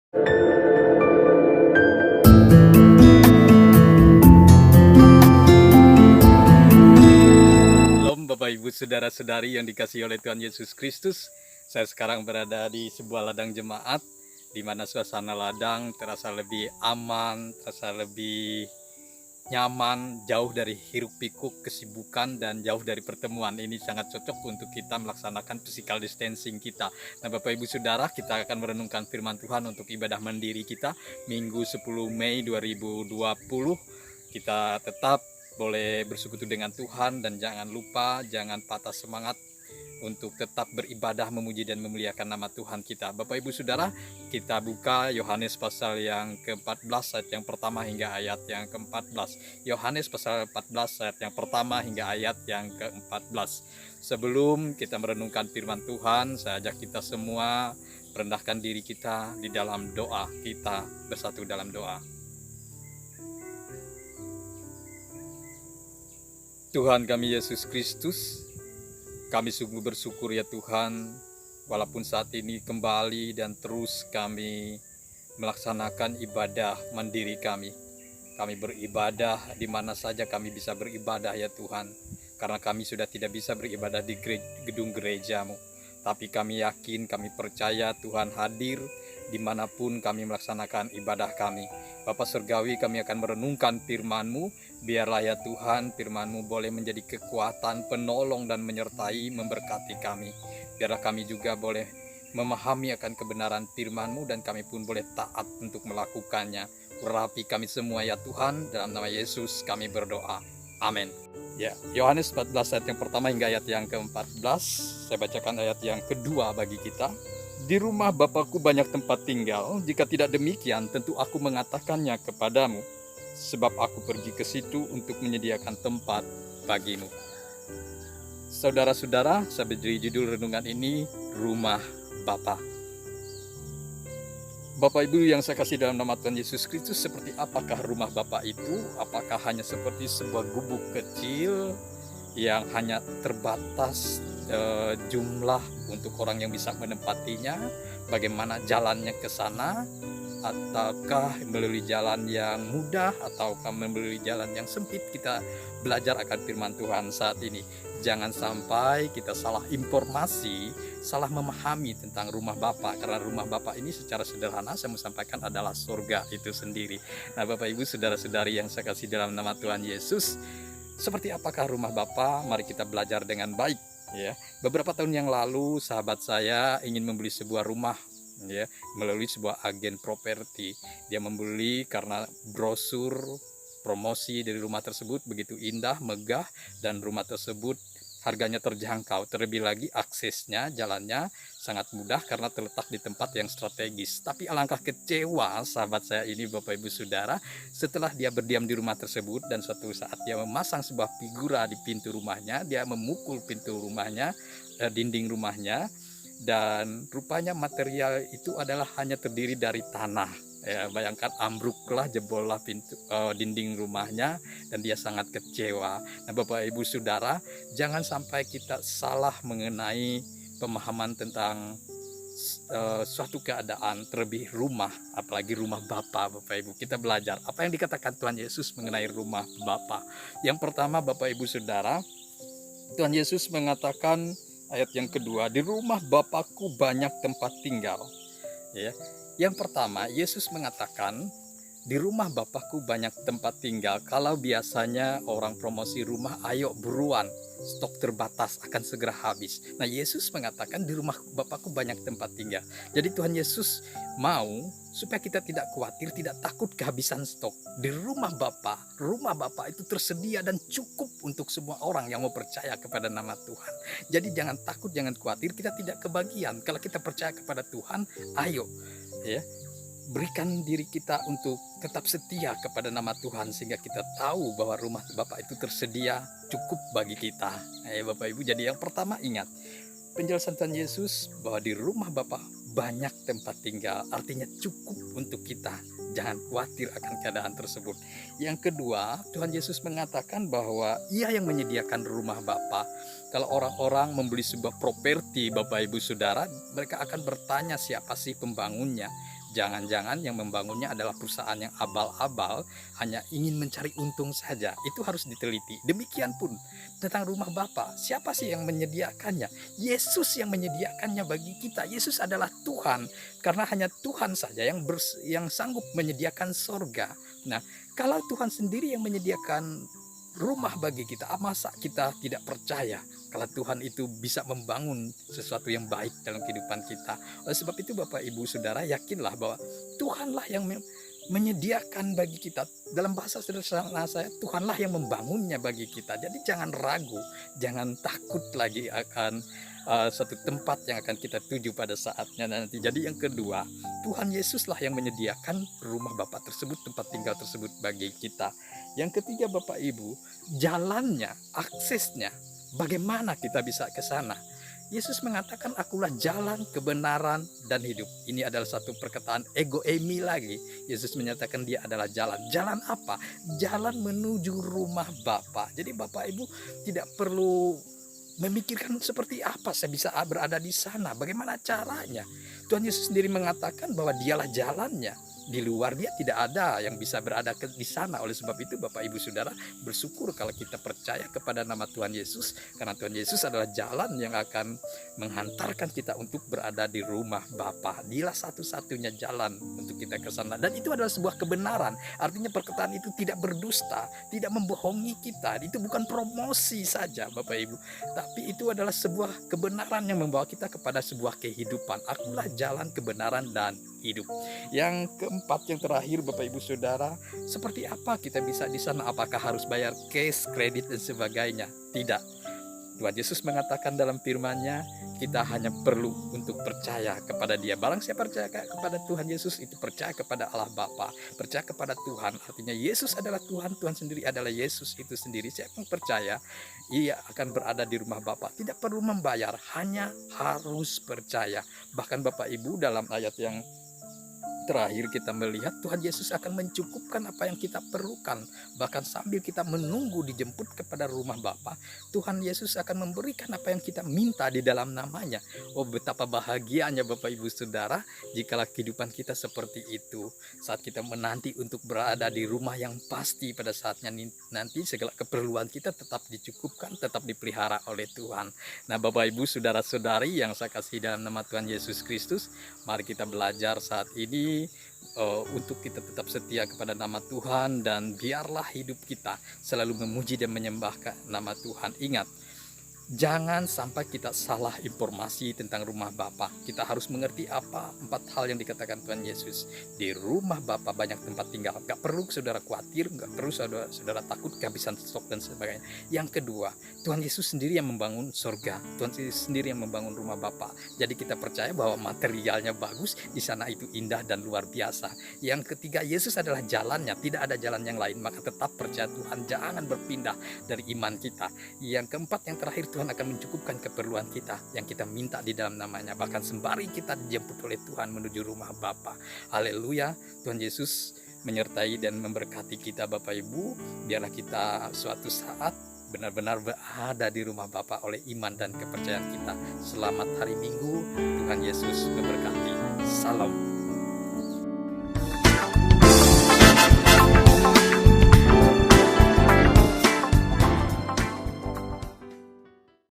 Shalom Bapak Ibu Saudara-saudari yang dikasihi oleh Tuhan Yesus Kristus. Saya sekarang berada di sebuah ladang jemaat, di mana suasana ladang terasa lebih aman, terasa lebih nyaman, jauh dari hiruk pikuk kesibukan dan jauh dari pertemuan. Ini sangat cocok untuk kita melaksanakan physical distancing kita. Nah Bapak Ibu Saudara, kita akan merenungkan firman Tuhan untuk ibadah mandiri kita Minggu 10 Mei 2020. Kita tetap boleh bersekutu dengan Tuhan dan jangan lupa, jangan patah semangat untuk tetap beribadah, memuji dan memuliakan nama Tuhan kita. Bapak Ibu Saudara, kita buka Yohanes pasal yang ke-14 ayat yang pertama hingga ayat yang ke-14. Yohanes pasal 14 ayat yang pertama hingga ayat yang ke-14. Sebelum kita merenungkan firman Tuhan, saya ajak kita semua merendahkan diri kita di dalam doa. Kita bersatu dalam doa. Tuhan kami Yesus Kristus, kami sungguh bersyukur ya Tuhan, walaupun saat ini kembali dan terus kami melaksanakan ibadah mandiri kami. Kami beribadah di mana saja kami bisa beribadah ya Tuhan, karena kami sudah tidak bisa beribadah di gedung gereja-Mu. Tapi kami yakin, kami percaya Tuhan hadir dimanapun kami melaksanakan ibadah kami. Bapa Surgawi, kami akan merenungkan firman-Mu. Biarlah ya Tuhan, firman-Mu boleh menjadi kekuatan, penolong dan menyertai, memberkati kami. Biarlah kami juga boleh memahami akan kebenaran firman-Mu dan kami pun boleh taat untuk melakukannya. Urapi kami semua ya Tuhan, dalam nama Yesus kami berdoa. Amin. Ya, Yohanes 14 ayat yang pertama hingga ayat yang ke-14. Saya bacakan ayat yang kedua bagi kita. Di rumah Bapakku banyak tempat tinggal, jika tidak demikian tentu aku mengatakannya kepadamu, sebab aku pergi ke situ untuk menyediakan tempat bagimu. Saudara-saudara, saya beri judul renungan ini, Rumah Bapa. Bapak Ibu yang saya kasih dalam nama Tuhan Yesus Kristus, seperti apakah rumah Bapa itu? Apakah hanya seperti sebuah gubuk kecil yang hanya terbatas jumlah untuk orang yang bisa menempatinya? Bagaimana jalannya ke sana? Ataukah melalui jalan yang mudah? Ataukah melalui jalan yang sempit? Kita belajar akan firman Tuhan saat ini. Jangan sampai kita salah informasi, salah memahami tentang rumah Bapa. Karena rumah Bapa ini secara sederhana saya mau sampaikan adalah surga itu sendiri. Nah Bapak Ibu Saudara-saudari yang saya kasih dalam nama Tuhan Yesus, seperti apakah rumah Bapa? Mari kita belajar dengan baik. Ya, beberapa tahun yang lalu sahabat saya ingin membeli sebuah rumah, ya, melalui sebuah agen properti. Dia membeli karena brosur promosi dari rumah tersebut begitu indah, megah, dan rumah tersebut harganya terjangkau. Terlebih lagi aksesnya, jalannya sangat mudah karena terletak di tempat yang strategis. Tapi alangkah kecewa sahabat saya ini Bapak Ibu Saudara, setelah dia berdiam di rumah tersebut dan suatu saat dia memasang sebuah figura di pintu rumahnya, dia memukul pintu rumahnya, dinding rumahnya, dan rupanya material itu adalah hanya terdiri dari tanah. Ya, bayangkan ambruklah, jebollah pintu dinding rumahnya dan dia sangat kecewa. Nah Bapak Ibu Saudara, jangan sampai kita salah mengenai pemahaman tentang suatu keadaan, terlebih rumah, apalagi rumah Bapa. Bapak Ibu, kita belajar apa yang dikatakan Tuhan Yesus mengenai rumah Bapa. Yang pertama Bapak Ibu Saudara, Tuhan Yesus mengatakan ayat yang kedua, di rumah Bapakku banyak tempat tinggal. Ya. Yang pertama, Yesus mengatakan, di rumah Bapakku banyak tempat tinggal. Kalau biasanya orang promosi rumah, ayo buruan, stok terbatas akan segera habis. Nah Yesus mengatakan di rumah Bapakku banyak tempat tinggal. Jadi Tuhan Yesus mau supaya kita tidak khawatir, tidak takut kehabisan stok. Di rumah Bapa itu tersedia dan cukup untuk semua orang yang mau percaya kepada nama Tuhan. Jadi jangan takut, jangan khawatir, kita tidak kebagian. Kalau kita percaya kepada Tuhan, ayo ya, berikan diri kita untuk tetap setia kepada nama Tuhan sehingga kita tahu bahwa rumah Bapa itu tersedia cukup bagi kita. Bapak Ibu, jadi yang pertama ingat penjelasan Tuhan Yesus bahwa di rumah Bapa banyak tempat tinggal, artinya cukup untuk kita. Jangan khawatir akan keadaan tersebut. Yang kedua, Tuhan Yesus mengatakan bahwa Ia yang menyediakan rumah Bapa. Kalau orang-orang membeli sebuah properti Bapak Ibu Saudara, mereka akan bertanya siapa sih pembangunnya. Jangan-jangan yang membangunnya adalah perusahaan yang abal-abal, hanya ingin mencari untung saja. Itu harus diteliti. Demikian pun tentang rumah Bapa. Siapa sih yang menyediakannya? Yesus yang menyediakannya bagi kita. Yesus adalah Tuhan, karena hanya Tuhan saja yang sanggup menyediakan sorga. Nah, kalau Tuhan sendiri yang menyediakan rumah bagi kita, masa kita tidak percaya kalau Tuhan itu bisa membangun sesuatu yang baik dalam kehidupan kita? Oleh sebab itu Bapak Ibu Saudara, yakinlah bahwa Tuhanlah yang menyediakan bagi kita. Dalam bahasa sederhana saya, Tuhanlah yang membangunnya bagi kita. Jadi jangan ragu, jangan takut lagi akan satu tempat yang akan kita tuju pada saatnya nanti. Jadi yang kedua, Tuhan Yesuslah yang menyediakan rumah Bapa tersebut, tempat tinggal tersebut bagi kita. Yang ketiga Bapak Ibu, jalannya, aksesnya, bagaimana kita bisa ke sana? Yesus mengatakan, akulah jalan, kebenaran, dan hidup. Ini adalah satu perkataan ego eimi lagi. Yesus menyatakan dia adalah jalan. Jalan apa? Jalan menuju rumah Bapa. Jadi Bapak Ibu tidak perlu memikirkan seperti apa saya bisa berada di sana, bagaimana caranya. Tuhan Yesus sendiri mengatakan bahwa dialah jalannya. Di luar dia tidak ada yang bisa berada di sana. Oleh sebab itu Bapak Ibu Saudara, bersyukur kalau kita percaya kepada nama Tuhan Yesus, karena Tuhan Yesus adalah jalan yang akan menghantarkan kita untuk berada di rumah Bapa. Dialah satu-satunya jalan untuk kita ke sana, dan itu adalah sebuah kebenaran. Artinya perkataan itu tidak berdusta, tidak membohongi kita. Itu bukan promosi saja Bapak Ibu, tapi itu adalah sebuah kebenaran yang membawa kita kepada sebuah kehidupan. Akulah jalan, kebenaran, dan hidup. Yang keempat, yang terakhir Bapak Ibu Saudara, seperti apa kita bisa di sana? Apakah harus bayar cash, kredit, dan sebagainya? Tidak. Tuhan Yesus mengatakan dalam firman-Nya, kita hanya perlu untuk percaya kepada Dia. Barang siapa percaya kepada Tuhan Yesus, itu percaya kepada Allah Bapa, percaya kepada Tuhan. Artinya Yesus adalah Tuhan, Tuhan sendiri adalah Yesus itu sendiri. Siapa yang percaya, ia akan berada di rumah Bapa. Tidak perlu membayar, hanya harus percaya. Bahkan Bapak Ibu, dalam ayat yang terakhir kita melihat Tuhan Yesus akan mencukupkan apa yang kita perlukan. Bahkan sambil kita menunggu dijemput kepada rumah Bapa, Tuhan Yesus akan memberikan apa yang kita minta di dalam namanya. Oh, betapa bahagianya Bapak Ibu Saudara jikalau kehidupan kita seperti itu. Saat kita menanti untuk berada di rumah yang pasti, pada saatnya nanti segala keperluan kita tetap dicukupkan, tetap dipelihara oleh Tuhan. Nah Bapak Ibu Saudara-saudari yang saya kasih dalam nama Tuhan Yesus Kristus, mari kita belajar saat ini untuk kita tetap setia kepada nama Tuhan, dan biarlah hidup kita selalu memuji dan menyembah nama Tuhan. Ingat, jangan sampai kita salah informasi tentang rumah Bapa. Kita harus mengerti apa 4 hal yang dikatakan Tuhan Yesus. Di rumah Bapa banyak tempat tinggal. Gak perlu saudara khawatir, gak perlu saudara takut kehabisan stok dan sebagainya. Yang kedua, Tuhan Yesus sendiri yang membangun surga. Tuhan Yesus sendiri yang membangun rumah Bapa. Jadi kita percaya bahwa materialnya bagus, di sana itu indah dan luar biasa. Yang ketiga, Yesus adalah jalannya, tidak ada jalan yang lain. Maka tetap percaya Tuhan, jangan berpindah dari iman kita. Yang keempat, yang terakhir, Tuhan akan mencukupkan keperluan kita yang kita minta di dalam namanya. Bahkan sembari kita dijemput oleh Tuhan menuju rumah Bapa. Haleluya. Tuhan Yesus menyertai dan memberkati kita Bapak Ibu. Biarlah kita suatu saat benar-benar berada di rumah Bapa oleh iman dan kepercayaan kita. Selamat hari Minggu. Tuhan Yesus memberkati. Salam.